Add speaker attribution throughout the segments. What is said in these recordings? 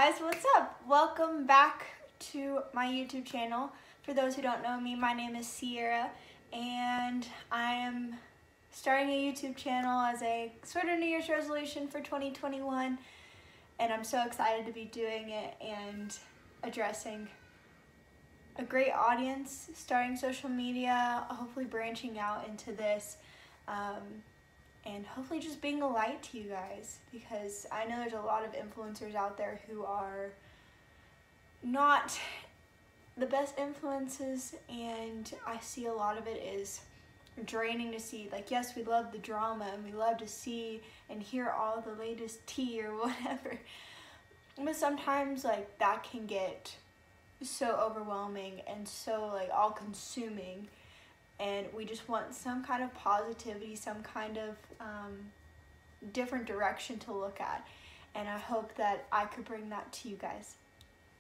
Speaker 1: guys, what's up? Welcome back to my YouTube channel. For those who don't know me, my name is Sierra and I am starting a YouTube channel as a sort of New Year's resolution for 2021, and I'm so excited to be doing it and addressing a great audience, starting social media, hopefully branching out into this, and hopefully just being a light to you guys, because I know there's a lot of influencers out there who are not the best influences, and I see a lot of it is draining to see. Like, yes, we love the drama and we love to see and hear all the latest tea or whatever, but sometimes like that can get so overwhelming and so like all consuming, and we just want some kind of positivity, some kind of different direction to look at. And I hope that I could bring that to you guys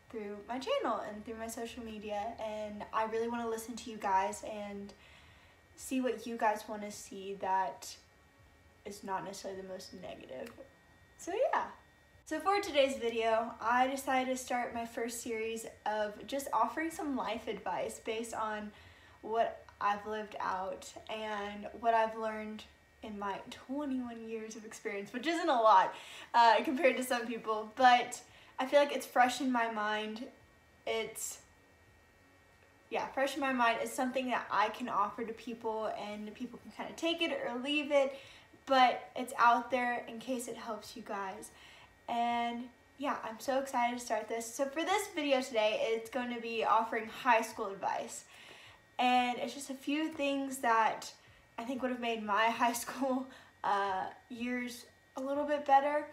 Speaker 1: through my channel and through my social media. And I really want to listen to you guys and see what you guys want to see that is not necessarily the most negative. So yeah. So for today's video, I decided to start my first series of just offering some life advice based on what I've lived out and what I've learned in my 21 years of experience, which isn't a lot compared to some people, but I feel like it's fresh in my mind. It's fresh in my mind. It's something that I can offer to people, and people can kind of take it or leave it, but it's out there in case it helps you guys. And yeah, I'm so excited to start this. So for this video today, it's going to be offering high school advice. And it's just a few things that I think would have made my high school years a little bit better.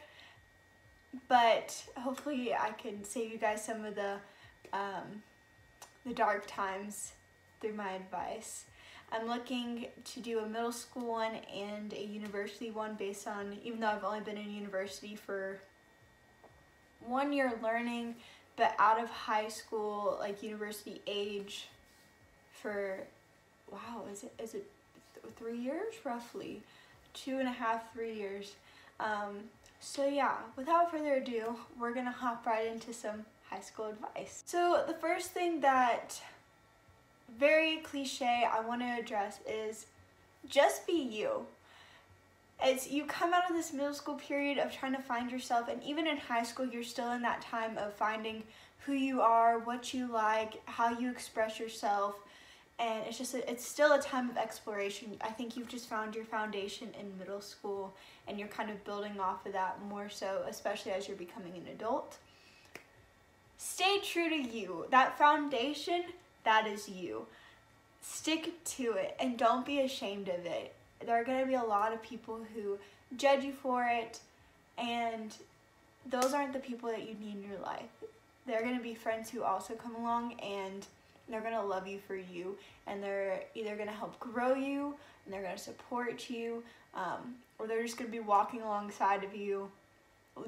Speaker 1: But hopefully I can save you guys some of the dark times through my advice. I'm looking to do a middle school one and a university one based on, even though I've only been in university for 1 year learning, but out of high school, like university age, for, wow, is it 3 years? Roughly 2.5, 3 years. So yeah, without further ado, we're gonna hop right into some high school advice. So the first thing that, very cliche, I want to address is just be you. As you come out of this middle school period of trying to find yourself, and even in high school, you're still in that time of finding who you are, what you like, how you express yourself, and it's still a time of exploration. I think you've just found your foundation in middle school, and you're kind of building off of that more so, especially as you're becoming an adult. Stay true to you. That foundation, that is you. Stick to it, and don't be ashamed of it. There are going to be a lot of people who judge you for it, and those aren't the people that you need in your life. They're going to be friends who also come along, and they're going to love you for you, and they're either going to help grow you, and they're going to support you, or they're just going to be walking alongside of you,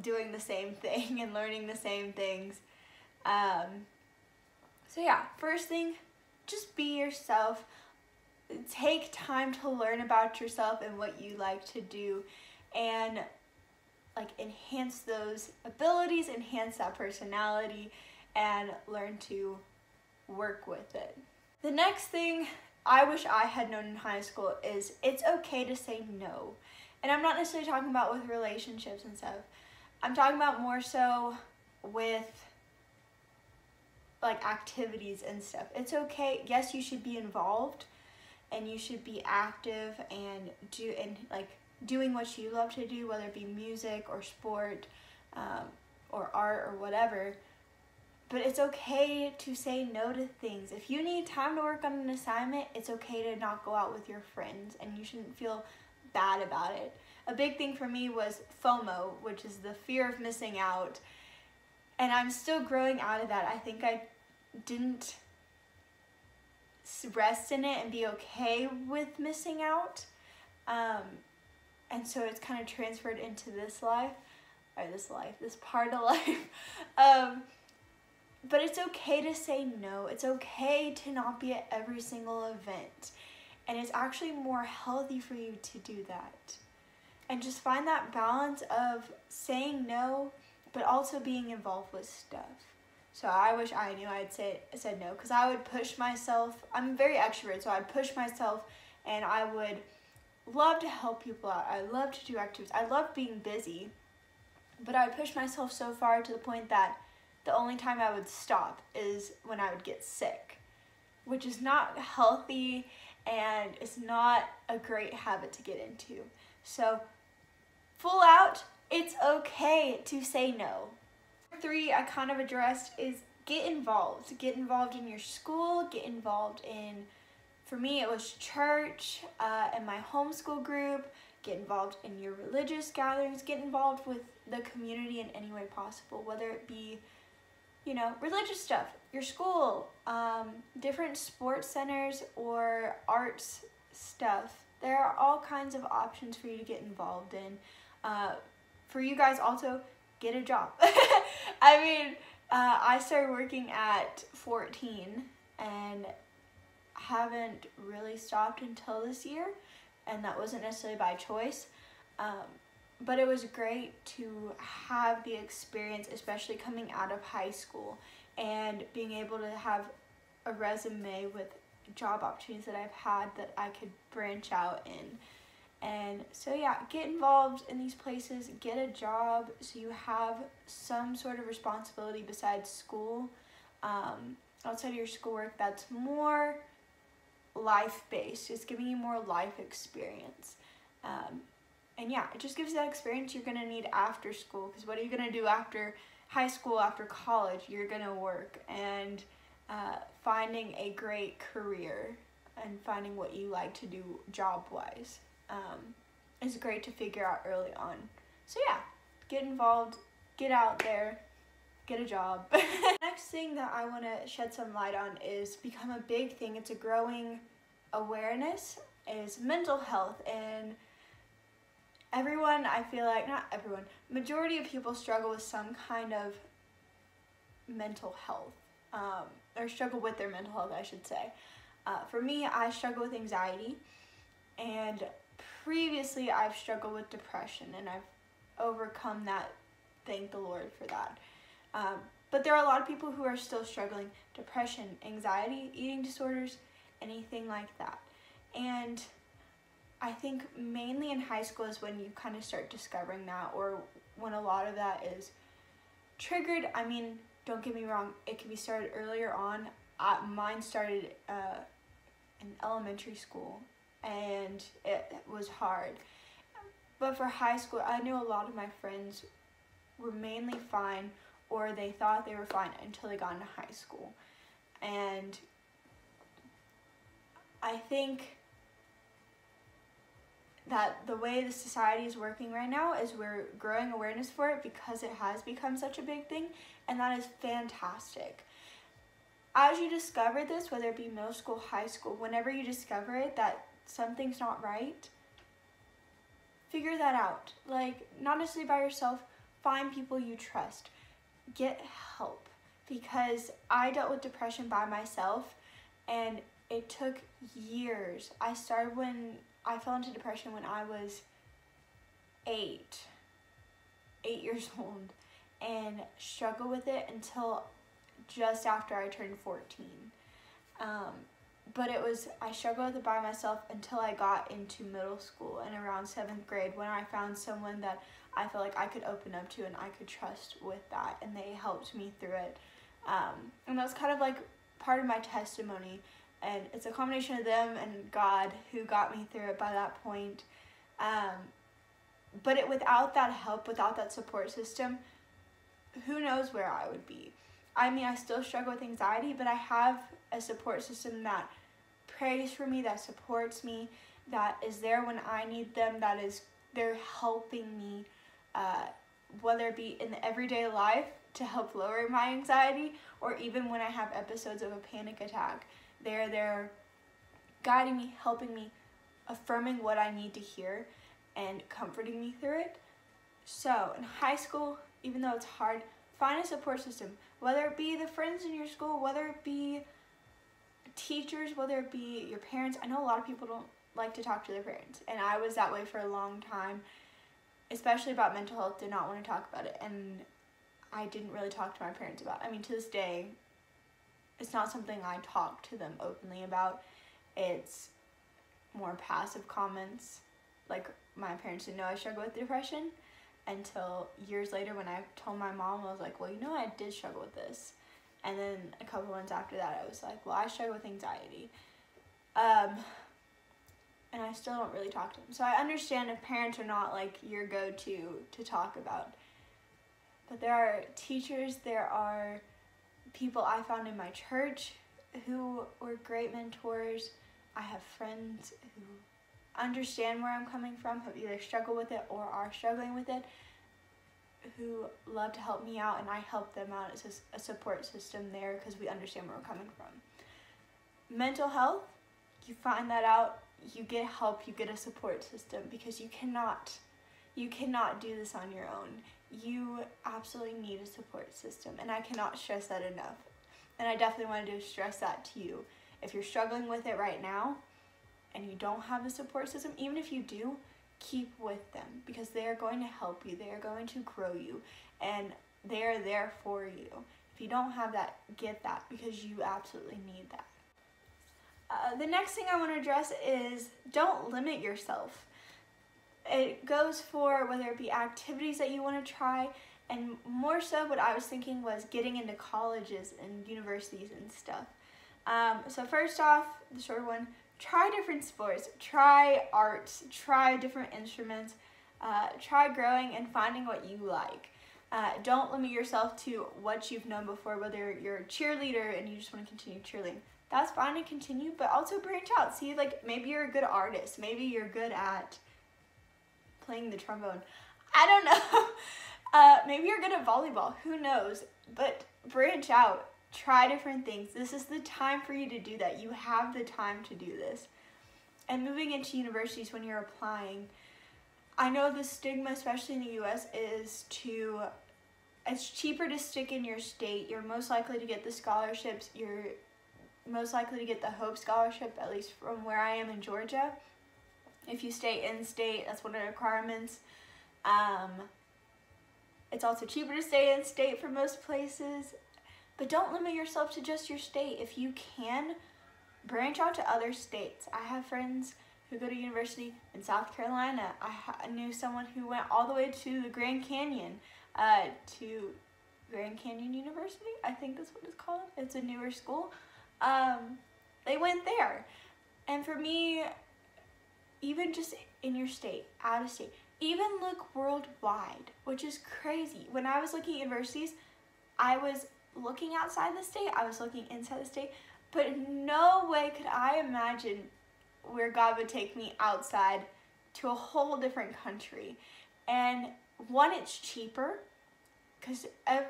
Speaker 1: doing the same thing and learning the same things. So yeah, first thing, just be yourself. Take time to learn about yourself and what you like to do, and like enhance those abilities, enhance that personality, and learn to work with it. The next thing I wish I had known in high school is it's okay to say no. And I'm not necessarily talking about with relationships and stuff. I'm talking about more so with like activities and stuff. It's okay. Yes, you should be involved and you should be active and doing what you love to do, whether it be music or sport or art or whatever. But it's okay to say no to things. If you need time to work on an assignment, it's okay to not go out with your friends, and you shouldn't feel bad about it. A big thing for me was FOMO, which is the fear of missing out. And I'm still growing out of that. I think I didn't rest in it and be okay with missing out. And so it's kind of transferred into this part of life. But it's okay to say no. It's okay to not be at every single event. And it's actually more healthy for you to do that. And just find that balance of saying no but also being involved with stuff. So I wish I knew I'd said no, because I would push myself. I'm very extrovert, so I'd push myself, and I would love to help people out. I love to do activities. I love being busy, but I would push myself so far to the point that the only time I would stop is when I would get sick, which is not healthy and it's not a great habit to get into. So full out, it's okay to say no. 3 I kind of addressed is get involved. Get involved in your school, get involved in, for me it was church and my homeschool group, get involved in your religious gatherings, get involved with the community in any way possible, whether it be, you know, religious stuff, your school, different sports centers or arts stuff. There are all kinds of options for you to get involved in. For you guys also, get a job. I mean, I started working at 14 and haven't really stopped until this year, and that wasn't necessarily by choice. But it was great to have the experience, especially coming out of high school and being able to have a resume with job opportunities that I've had that I could branch out in. And so yeah, get involved in these places, get a job so you have some sort of responsibility besides school, outside of your schoolwork that's more life-based. It's giving you more life experience. And yeah, it just gives you that experience you're gonna need after school, because what are you gonna do after high school, after college? You're gonna work, and finding a great career and finding what you like to do job-wise is great to figure out early on. So yeah, get involved, get out there, get a job. Next thing that I want to shed some light on is become a big thing. It's a growing awareness, is mental health. And everyone, I feel like, not everyone, majority of people struggle with some kind of mental health, or struggle with their mental health, I should say. For me, I struggle with anxiety, and previously I've struggled with depression, and I've overcome that, thank the Lord for that. But there are a lot of people who are still struggling. Depression, anxiety, eating disorders, anything like that. And I think mainly in high school is when you kind of start discovering that, or when a lot of that is triggered. I mean, don't get me wrong, it can be started earlier on. Mine started in elementary school, and it was hard. But for high school, I knew a lot of my friends were mainly fine, or they thought they were fine until they got into high school. And I think that the way the society is working right now is we're growing awareness for it because it has become such a big thing, and that is fantastic. As you discover this, whether it be middle school, high school, whenever you discover it, that something's not right, figure that out. Like, not necessarily by yourself, find people you trust. Get help, because I dealt with depression by myself, and it took years. I fell into depression when I was 8 years old, and struggled with it until just after I turned 14. But I struggled with it by myself until I got into middle school and around 7th grade, when I found someone that I felt like I could open up to and I could trust with that, and they helped me through it. And that was kind of like part of my testimony, and it's a combination of them and God who got me through it by that point. But without that help, without that support system, who knows where I would be. I mean, I still struggle with anxiety, but I have a support system that prays for me, that supports me, that is there when I need them, they're helping me, whether it be in the everyday life to help lower my anxiety, or even when I have episodes of a panic attack. They're there guiding me, helping me, affirming what I need to hear, and comforting me through it. So in high school, even though it's hard, find a support system, whether it be the friends in your school, whether it be teachers, whether it be your parents. I know a lot of people don't like to talk to their parents, and I was that way for a long time, especially about mental health, did not want to talk about it. And I didn't really talk to my parents about. I mean, to this day, it's not something I talk to them openly about. It's more passive comments. Like, my parents didn't know I struggled with depression until years later when I told my mom. I was like, well, you know, I did struggle with this. And then a couple months after that, I was like, well, I struggle with anxiety. And I still don't really talk to them. So I understand if parents are not like your go-to to talk about. But there are teachers, there are people I found in my church who were great mentors. I have friends who understand where I'm coming from, who either struggle with it or are struggling with it, who love to help me out, and I help them out. It's just a support system there because we understand where we're coming from. Mental health, you find that out, you get help, you get a support system, because you cannot do this on your own. You absolutely need a support system, and I cannot stress that enough. And I definitely wanted to stress that to you. If you're struggling with it right now and you don't have a support system, even if you do, keep with them, because they are going to help you, they are going to grow you, and they are there for you. If you don't have that, get that, because you absolutely need that. The next thing I want to address is don't limit yourself. It goes for whether it be activities that you want to try, and more so what I was thinking was getting into colleges and universities and stuff. So first off, the short one, try different sports, try arts, try different instruments, try growing and finding what you like. Don't limit yourself to what you've known before, whether you're a cheerleader and you just want to continue cheerleading. That's fine to continue, but also branch out. See, like, maybe you're a good artist. Maybe you're good at playing the trombone. I don't know. Maybe you're good at volleyball. Who knows? But branch out. Try different things. This is the time for you to do that. You have the time to do this. And moving into universities when you're applying, I know the stigma, especially in the US, is it's cheaper to stick in your state. You're most likely to get the scholarships. You're most likely to get the Hope Scholarship, at least from where I am in Georgia. If you stay in state, that's one of the requirements. It's also cheaper to stay in state for most places. But don't limit yourself to just your state. If you can, branch out to other states. I have friends who go to university in South Carolina. I knew someone who went all the way to the Grand Canyon, to Grand Canyon University, I think that's what it's called. It's a newer school. They went there. And for me, even just in your state, out of state, even look worldwide, which is crazy. When I was looking at universities, I was looking outside the state, I was looking inside the state, but in no way could I imagine where God would take me outside to a whole different country. And one, it's cheaper, because I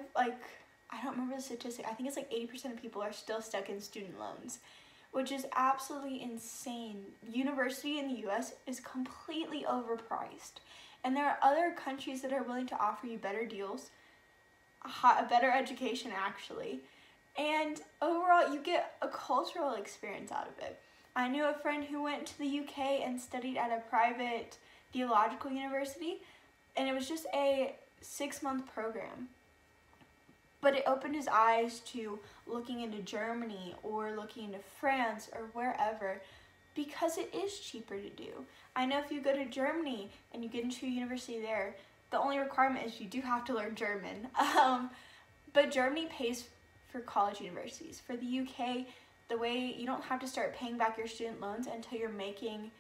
Speaker 1: don't remember the statistic, I think it's like 80% of people are still stuck in student loans, which is absolutely insane. University in the US is completely overpriced, and there are other countries that are willing to offer you better deals, a better education actually, and overall you get a cultural experience out of it. I knew a friend who went to the UK and studied at a private theological university, and it was just a 6-month program. But it opened his eyes to looking into Germany or looking into France or wherever, because it is cheaper to do. I know if you go to Germany and you get into a university there, the only requirement is you do have to learn German. But Germany pays for college universities. For the UK, the way you don't have to start paying back your student loans until you're making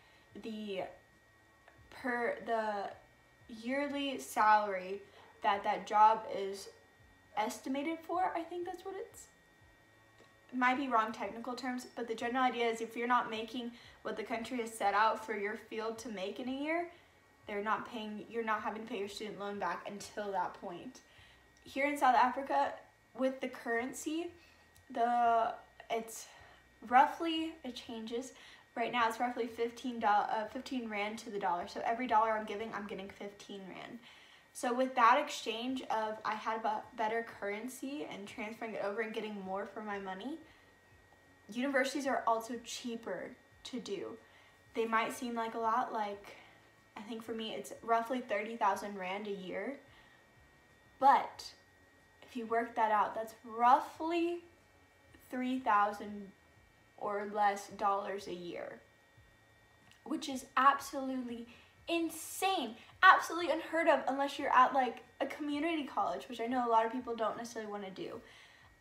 Speaker 1: the yearly salary that job is estimated for. I think that's what it might be wrong technical terms, but the general idea is if you're not making what the country has set out for your field to make in a year, you're not having to pay your student loan back until that point. Here in South Africa, with the currency, it changes. Right now it's roughly 15 rand to the dollar. So every dollar I'm giving, I'm getting 15 rand. So with that exchange of I had a better currency and transferring it over and getting more for my money, universities are also cheaper to do. They might seem like a lot, like I think for me it's roughly 30,000 rand a year, but if you work that out, that's roughly $3,000 or less a year, which is absolutely insane, absolutely unheard of unless you're at like a community college, which I know a lot of people don't necessarily want to do.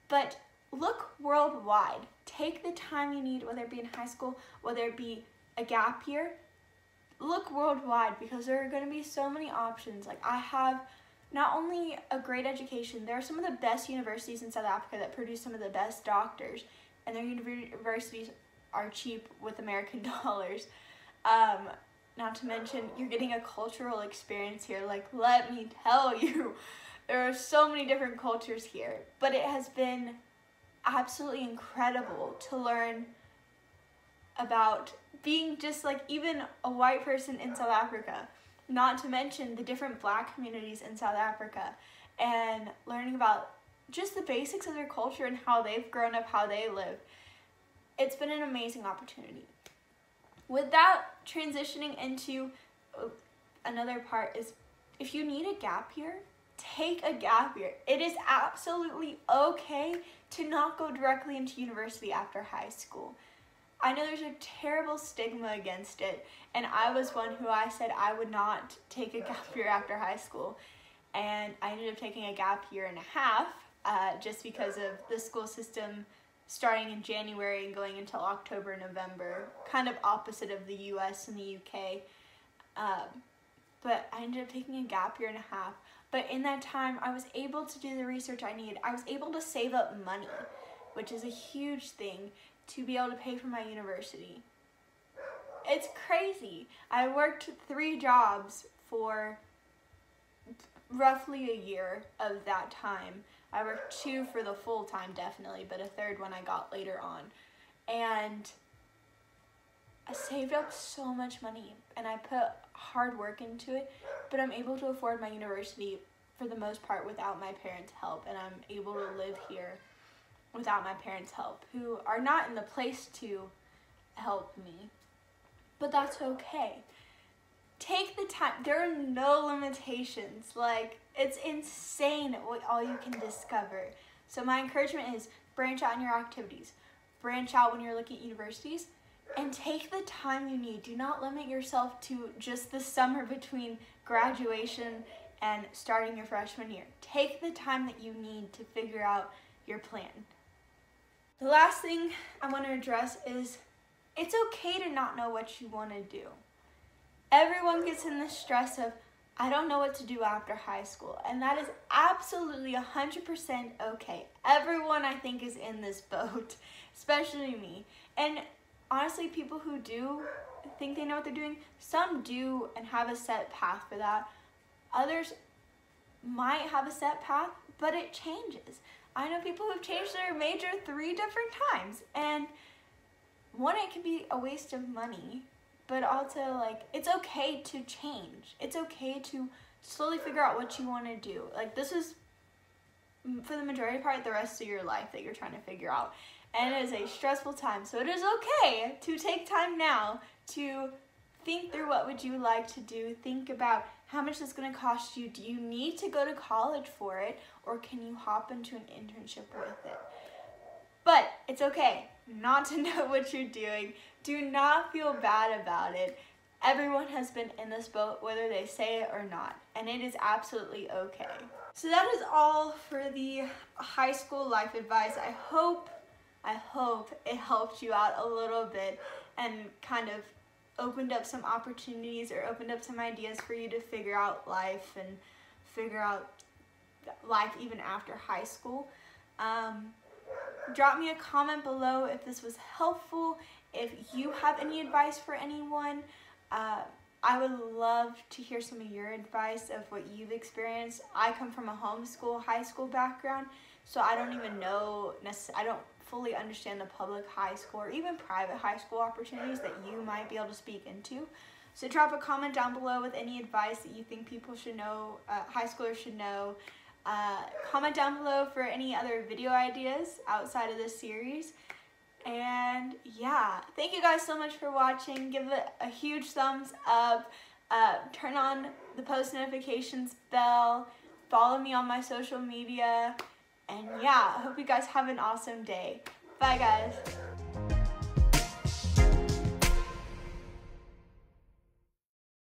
Speaker 1: But look worldwide. Take the time you need, whether it be in high school, whether it be a gap year. Look worldwide, because there are going to be so many options. Like, I have not only a great education, there are some of the best universities in South Africa that produce some of the best doctors, and their universities are cheap with American dollars. Not to mention, you're getting a cultural experience here. Like, let me tell you, there are so many different cultures here, but it has been absolutely incredible to learn about being just like even a white person in South Africa, not to mention the different Black communities in South Africa, and learning about just the basics of their culture and how they've grown up, how they live. It's been an amazing opportunity. With that, transitioning into another part is, if you need a gap year, take a gap year. It is absolutely okay to not go directly into university after high school. I know there's a terrible stigma against it, and I was one who I said I would not take a gap year after high school, and I ended up taking a gap year and a half just because of the school system starting in January and going until October, November, kind of opposite of the US and the UK. But I ended up taking a gap year and a half. But in that time, I was able to do the research I needed. I was able to save up money, which is a huge thing, to be able to pay for my university. It's crazy. I worked 3 jobs for roughly a year of that time. I worked 2 for the full time, definitely, but a 3rd one I got later on. And I saved up so much money, and I put hard work into it, but I'm able to afford my university for the most part without my parents' help, and I'm able to live here without my parents' help, who are not in the place to help me. But that's okay. Take the time. There are no limitations. Like, it's insane what all you can discover. So my encouragement is, branch out in your activities. Branch out when you're looking at universities, and take the time you need. Do not limit yourself to just the summer between graduation and starting your freshman year. Take the time that you need to figure out your plan. The last thing I want to address is, it's okay to not know what you want to do. Everyone gets in the stress of, I don't know what to do after high school, and that is absolutely 100% okay. Everyone, I think, is in this boat, especially me. And honestly, people who do think they know what they're doing, some do and have a set path for that. Others might have a set path, but it changes. I know people who've changed their major 3 different times, and one, it can be a waste of money, but also, like, it's okay to change. It's okay to slowly figure out what you want to do. Like, this is, for the majority part, the rest of your life that you're trying to figure out. And it is a stressful time, so it is okay to take time now to think through what would you like to do. Think about how much it's going to cost you. Do you need to go to college for it, or can you hop into an internship with it? But it's okay not to know what you're doing. Do not feel bad about it. Everyone has been in this boat, whether they say it or not, and it is absolutely okay. So that is all for the high school life advice. I hope it helped you out a little bit and kind of opened up some opportunities or opened up some ideas for you to figure out life and figure out life even after high school. Drop me a comment below if this was helpful. If you have any advice for anyone, I would love to hear some of your advice of what you've experienced. I come from a homeschool high school background, so I don't even know, I don't fully understand the public high school or even private high school opportunities that you might be able to speak into. So drop a comment down below with any advice that you think people should know, high schoolers should know. Comment down below for any other video ideas outside of this series. And yeah, thank you guys so much for watching. Give it a huge thumbs up. Turn on the post notifications bell. Follow me on my social media. And yeah, I hope you guys have an awesome day. Bye guys.